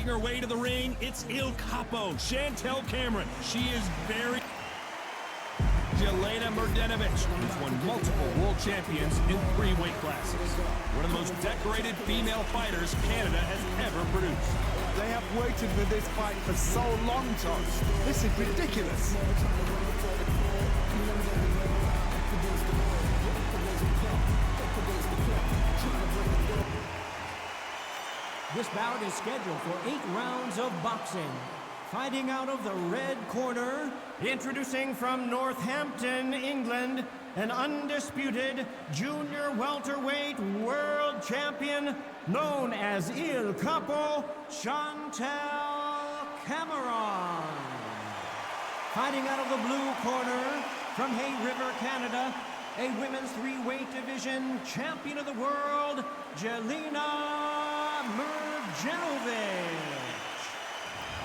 Making her way to the ring, it's Il Capo, Chantelle Cameron. She is very... Jelena MRDjenovich, who's won multiple world champions in 3 weight classes. One of the most decorated female fighters Canada has ever produced. They have waited for this fight for so long, Tom. This is ridiculous. This bout is scheduled for 8 rounds of boxing. Fighting out of the red corner, introducing from Northampton, England, an undisputed junior welterweight world champion known as Il Capo, Chantelle Cameron. Fighting out of the blue corner, from Hay River, Canada, a women's 3-weight division champion of the world, Jelena MRDjenovich.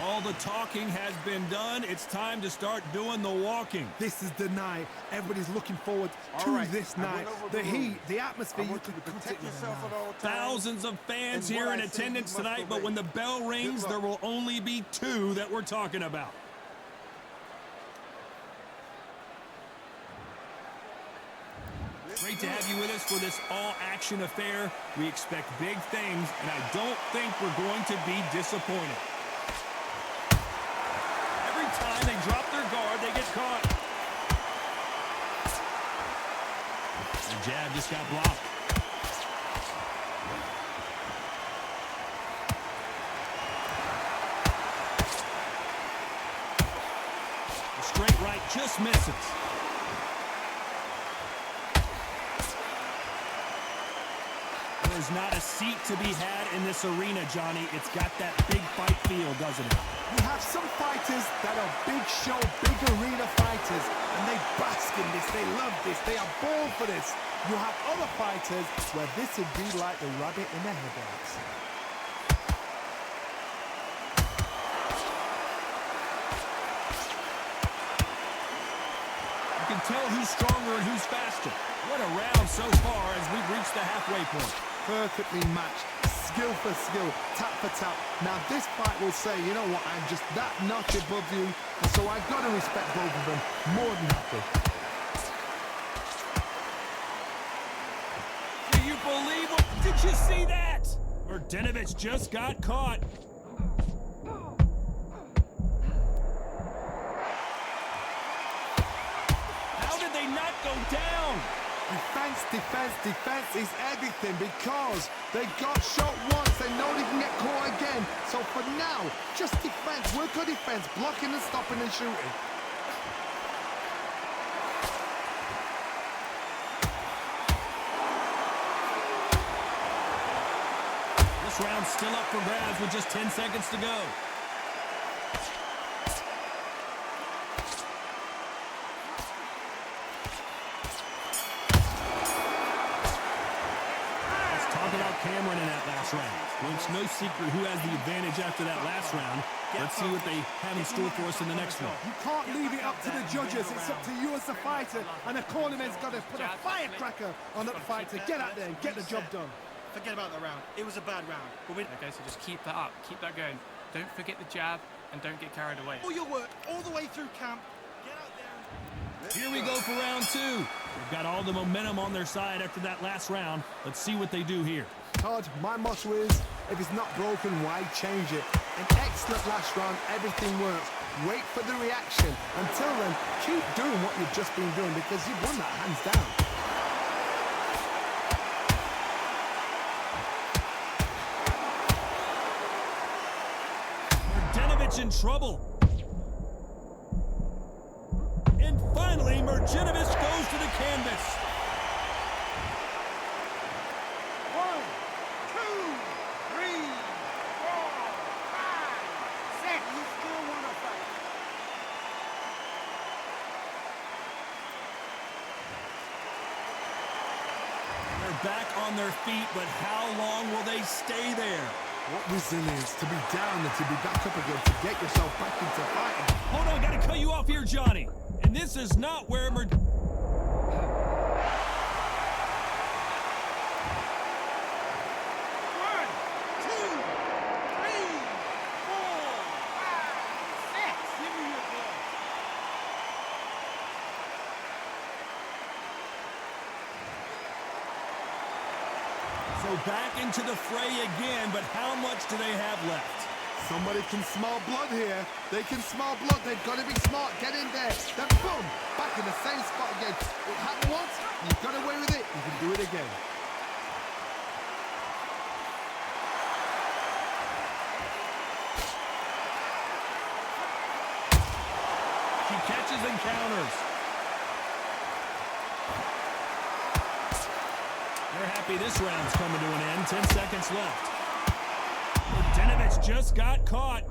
All the talking has been done. It's time to start doing the walking. This is the night. Everybody's looking forward to this night. The heat, the atmosphere. You can protect yourself at all times. Thousands of fans here in attendance tonight, but when the bell rings, there will only be 2 that we're talking about. Great to have you with us for this all-action affair. We expect big things, and I don't think we're going to be disappointed. Every time they drop their guard, they get caught. The jab just got blocked. The straight right just misses. There's not a seat to be had in this arena, Johnny. It's got that big fight feel, doesn't it? You have some fighters that are big show, big arena fighters, and they bask in this, they love this, they are born for this. You have other fighters where this would be like the rabbit in the headlights. You can tell who's stronger and who's faster. What a round so far as we've reached the halfway point. Perfectly matched, skill for skill, tap for tap. Now this fight will say, you know what, I'm just that notch above you, and so I've got to respect both of them more than happy. Do you believe it? Did you see that? MRDjenovich just got caught. How did they not go down? Defense, defense, defense is everything because they got shot once, they know they can get caught again. So for now, just defense, work on defense, blocking and stopping and shooting. This round's still up for grabs with just 10 seconds to go. Cameron in that last round. Well, it's no secret who has the advantage after that last round. Let's see what they have in store for us in the next one. You can't leave it up to the judges. It's up to you as the fighter, and the cornerman's got to put a firecracker on that fight to get out there and get the job done. Forget about the round. It was a bad round. Okay, so just keep that up. Keep that going. Don't forget the jab, and don't get carried away. All your work, all the way through camp. Get out there. Here we go for round 2. They've got all the momentum on their side after that last round. Let's see what they do here. Todd, my motto is, if it's not broken, why change it? An excellent last round, everything works. Wait for the reaction. Until then, keep doing what you've just been doing because you've won that hands down. MRDjenovich in trouble. And finally, MRDjenovich goes to the canvas. 1, 2, 3, 4, 5, 6. You still want to fight? They're back on their feet, but how long will they stay there? What resilience to be down and to be back up again, to get yourself back into fighting. Hold on, gotta cut you off here, Johnny. And this is not where So back into the fray again, but how much do they have left? Somebody can smell blood here. They can smell blood. They've got to be smart. Get in there. Then boom, back in the same spot again. It happened once. You got away with it. You can do it again. She catches and counters. They're happy this round's coming to an end. 10 seconds left. MRDjenovich just got caught.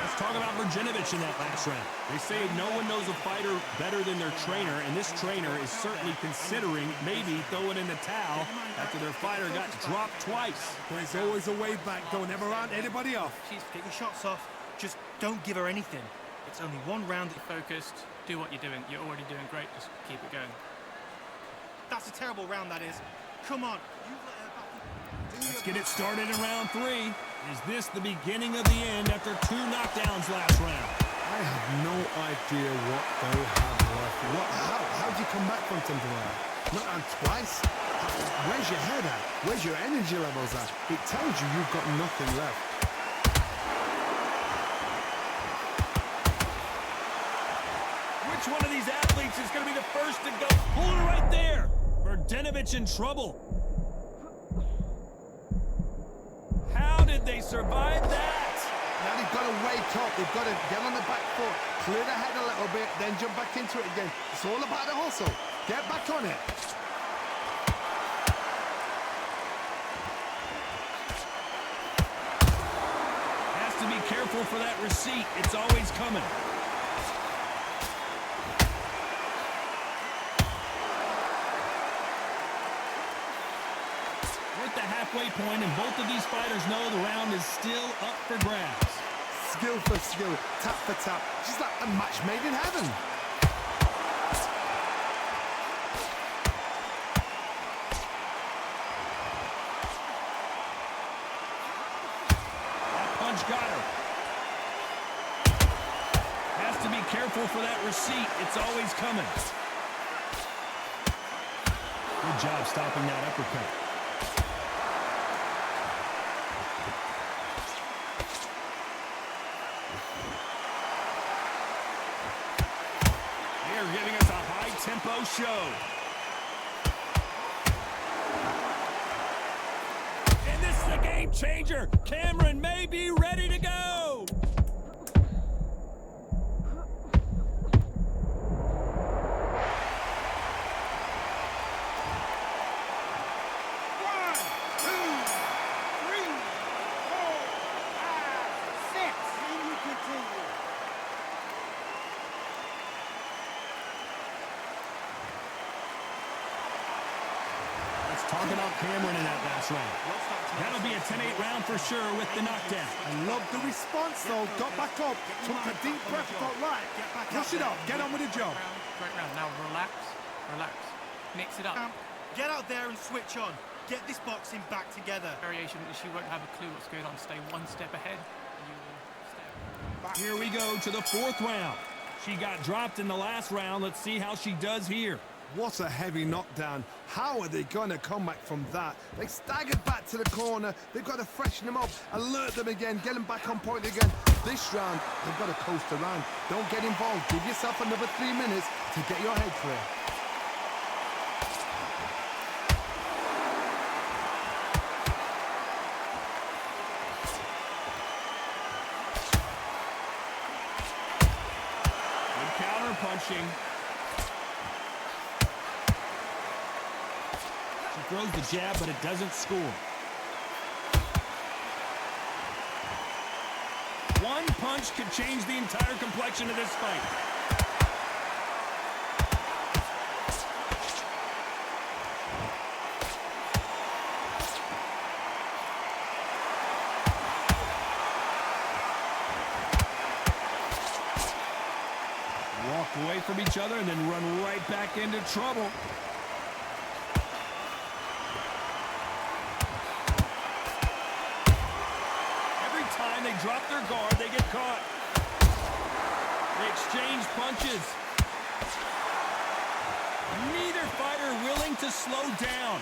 Let's talk about MRDjenovich in that last round. They say no one knows a fighter better than their trainer, and this trainer is certainly considering maybe throwing in the towel after their fighter got dropped twice. There's always a way back. Don't ever round anybody off. Get your shots off. Just don't give her anything. It's only one round. Focused. Do what you're doing. You're already doing great. Just keep it going. That's a terrible round, that is. Come on. You let her back. Let's get it started in round 3. Is this the beginning of the end after 2 knockdowns last round? I have no idea what they have left. How'd you come back from something like that? Not on twice? Where's your head at? Where's your energy levels at? It tells you you've got nothing left. Which one of these athletes is going to be the first to go? Pulling it right there. MRDjenovich in trouble. How did they survive that? Now they've got to wake up. They've got to get on the back foot, clear the head a little bit, then jump back into it again. It's all about the hustle. Get back on it. Has to be careful for that receipt. It's always coming. The halfway point, and both of these fighters know the round is still up for grabs. Skill for skill, tap for tap, just like a match made in heaven. That punch got her. Has to be careful for that receipt. It's always coming. Good job stopping that uppercut. Giving us a high-tempo show. And this is a game changer. Cameron may be ready to go. Talk about Cameron in that last round. That'll be a 10-8 round for sure with the knockdown. I love the response though. Got back up, took a deep breath, thought right, push it up, get on with the job. Great round. Now relax. Relax. Mix it up. Get out there and switch on. Get this boxing back together. Variation. She won't have a clue what's going on. Stay one step ahead. You will step back. Here we go to the 4th round. She got dropped in the last round. Let's see how she does here. What a heavy knockdown. How are they going to come back from that? They staggered back to the corner. They've got to freshen them up, alert them again, get them back on point again. This round, they've got to coast around. Don't get involved. Give yourself another 3 minutes to get your head clear. Good counter punching. Throws the jab, but it doesn't score. One punch could change the entire complexion of this fight. Walk away from each other and then run right back into trouble. They drop their guard, they get caught. They exchange punches. to slow down.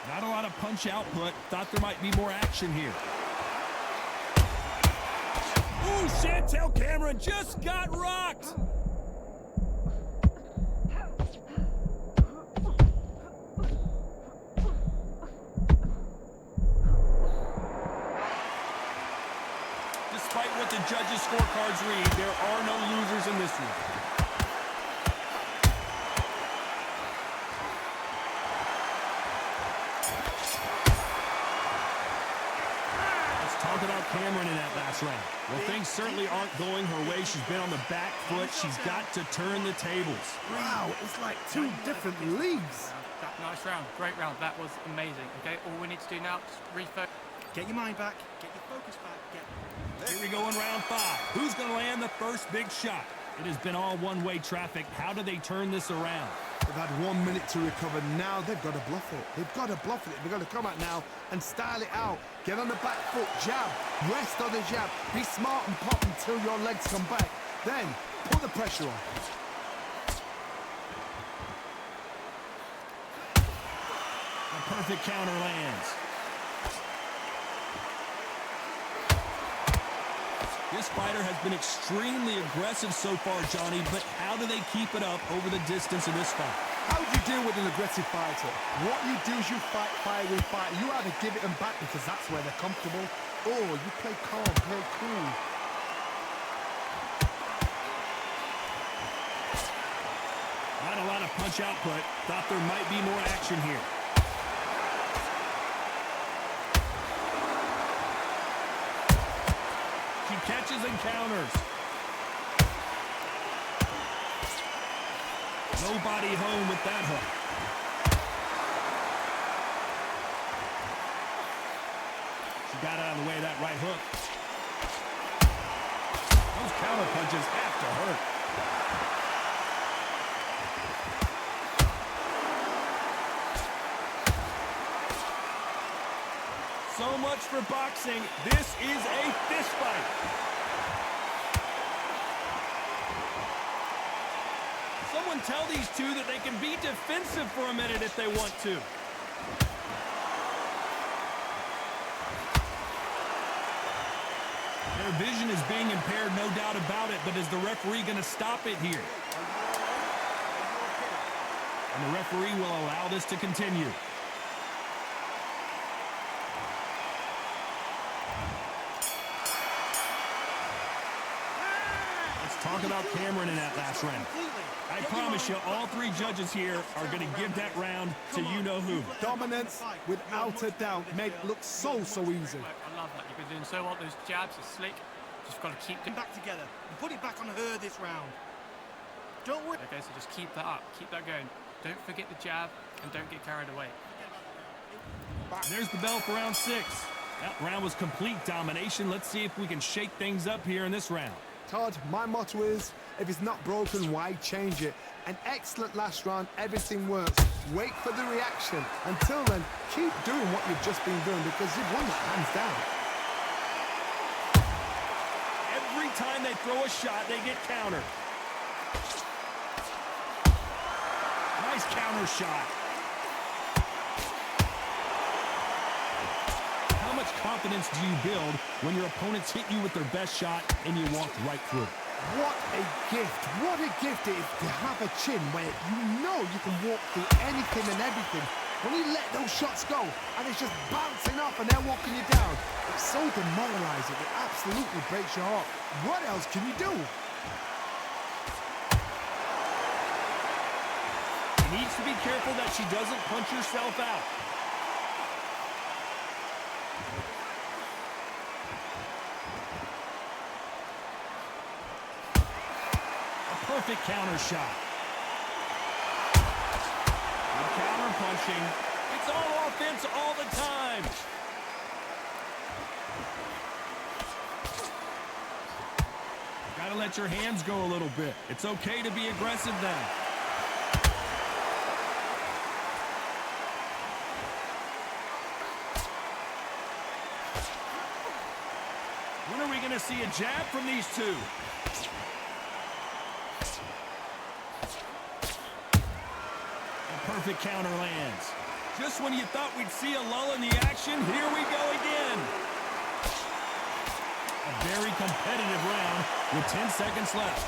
Not a lot of punch output. Thought there might be more action here. Ooh, Chantelle Cameron just got rocked. Despite what the judges' scorecards read, there are no losers in this one. Talk about Cameron in that last round. Well, things certainly aren't going her way. She's been on the back foot. She's got to turn the tables. Wow, it's like two different leagues. Nice round. Great round. That was amazing. Okay, all we need to do now is refocus. Get your mind back. Get your focus back. Here we go in round 5. Who's going to land the first big shot? It has been all one-way traffic. How do they turn this around? They've had 1 minute to recover. Now they've got to bluff it. They've got to bluff it. They've got to come out now and style it out. Get on the back foot, jab, rest on the jab. Be smart and pop until your legs come back. Then put the pressure on. A perfect counter lands. This fighter has been extremely aggressive so far, Johnny, but how do they keep it up over the distance of this fight? How do you deal with an aggressive fighter? What you do is you fight, fire with fight. You either give it them back because that's where they're comfortable, or you play calm, play cool. Not a lot of punch output. Thought there might be more action here. She catches and counters. Nobody home with that hook. She got out of the way of that right hook. Those counter punches have to hurt. So much for boxing. This is a fist fight. Someone tell these two that they can be defensive for a minute if they want to. Their vision is being impaired, no doubt about it, but is the referee going to stop it here? And the referee will allow this to continue. Talk about Cameron in that last round. I promise you, all 3 judges here are going to give that round to you-know-who. Dominance, without a doubt, made it look so easy. I love that. You've been doing so well. Those jabs are slick. Just got to keep Get back together and put it back on her this round. Don't worry. Okay, so just keep that up. Keep that going. Don't forget the jab and don't get carried away. There's the bell for round 6. That round was complete domination. Let's see if we can shake things up here in this round. Todd, my motto is, if it's not broken, why change it? An excellent last round, everything works. Wait for the reaction. Until then, keep doing what you've just been doing because you've won that hands down. Every time they throw a shot, they get countered. Nice counter shot. How much confidence do you build when your opponents hit you with their best shot and you walk right through? What a gift. What a gift it is to have a chin where you know you can walk through anything and everything. When you let those shots go and it's just bouncing off and they're walking you down, it's so demoralizing. It absolutely breaks your heart. What else can you do? She needs to be careful that she doesn't punch herself out. Perfect counter shot. Good counter punching. It's all offense all the time. Gotta let your hands go a little bit. It's okay to be aggressive then. When are we gonna see a jab from these two? perfect counter lands. Just when you thought we'd see a lull in the action, here we go again. A very competitive round with 10 seconds left.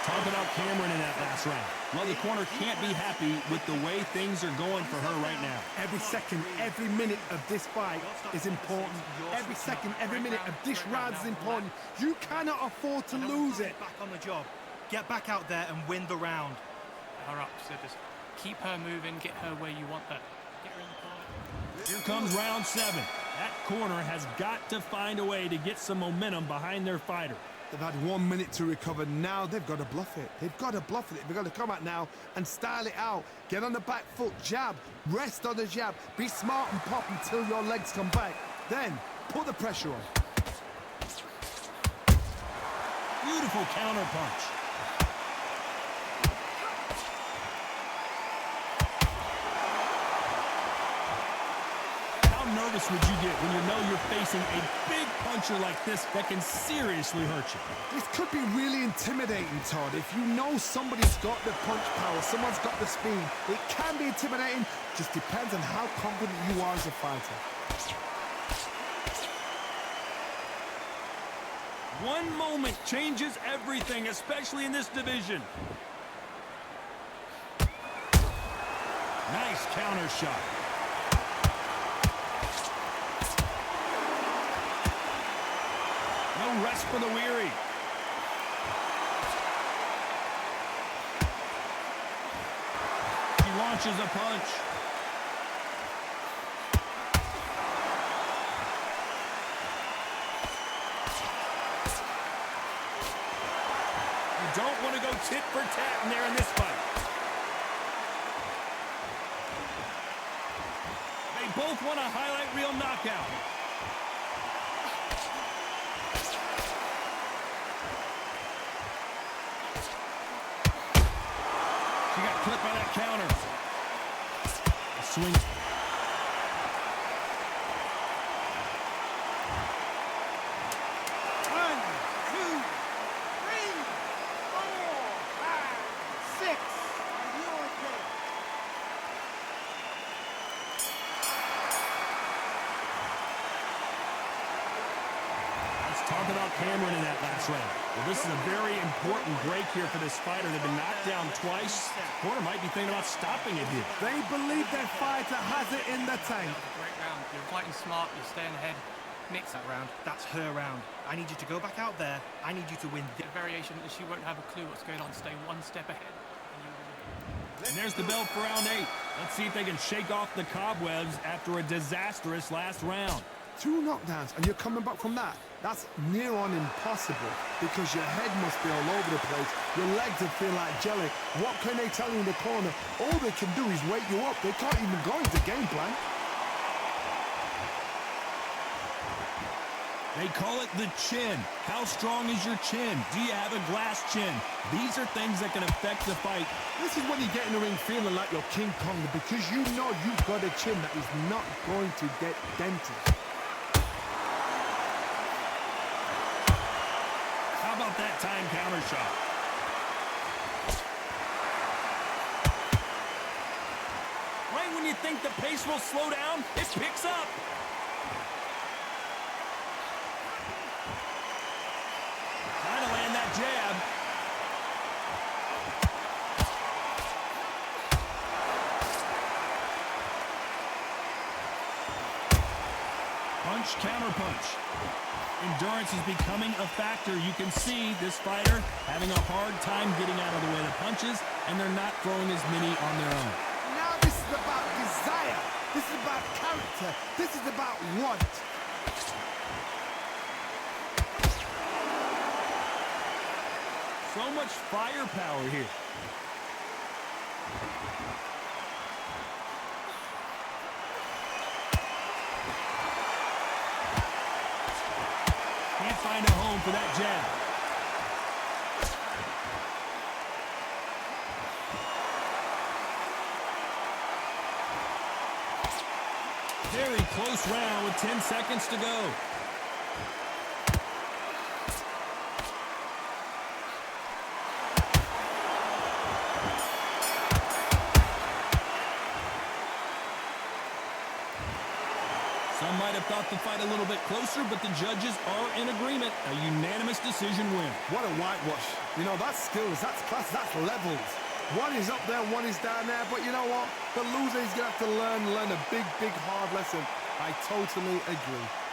Talk about Cameron in that last round. Well, the corner can't be happy with the way things are going for her right now. Every second, every minute of this fight is important. Every second, every minute of this round is important. You cannot afford to lose it. Get back on the job. Get back out there and win the round. Her up, so just keep her moving, get her where you want her. Get her in the corner. Here comes round 7. That corner has got to find a way to get some momentum behind their fighter. They've had 1 minute to recover. Now they've got to bluff it. They've got to bluff it. They've got to come out now and style it out. Get on the back foot, jab, rest on the jab. Be smart and pop until your legs come back. Then put the pressure on. Beautiful counter punch. How nervous would you get when you know you're facing a big puncher like this that can seriously hurt you? This could be really intimidating, Todd. If you know somebody's got the punch power, someone's got the speed, it can be intimidating. Just depends on how confident you are as a fighter. One moment changes everything, especially in this division. Nice counter shot. No rest for the weary. She launches a punch. You don't want to go tit for tat in there in this fight. They both want a highlight reel knockout. She got clipped by that counter. A swing. 6. Are you okay? Let's talk about Cameron in that last round. Well, this is a very important break here for this fighter. They've been knocked down twice. Corner might be thinking about stopping it here. They believe their fighter has it in the tank. Great round. You're fighting smart, you're staying ahead. Mix That round. That's her round. I need you to go back out there. I need you to win. get a variation that she won't have a clue what's going on. Stay one step ahead. And there's the bell for round 8. Let's see if they can shake off the cobwebs after a disastrous last round. 2 knockdowns and you're coming back from that. That's near on impossible because your head must be all over the place. Your legs will feel like jelly. What can they tell you in the corner? All they can do is wake you up. They can't even go into game plan. They call it the chin. How strong is your chin? Do you have a glass chin? These are things that can affect the fight. This is when you get in the ring feeling like you're King Kong because you know you've got a chin that is not going to get dented. How about that time counter shot? Right when you think the pace will slow down, it picks up. Trying to land that jab. Punch, counter punch. Endurance is becoming a factor. You can see this fighter having a hard time getting out of the way of the punches, and they're not throwing as many on their own. Now this is about desire. This is about character. This is about want. So much firepower here. Can't find a home for that jab. Very close round with 10 seconds to go. Some might have thought the fight a little bit closer, but the judges are in agreement. A unanimous decision win. What a whitewash. You know, that's skills, that's class, that's levels. One is up there, one is down there, but you know what? The loser is going to have to learn a big, hard lesson. I totally agree.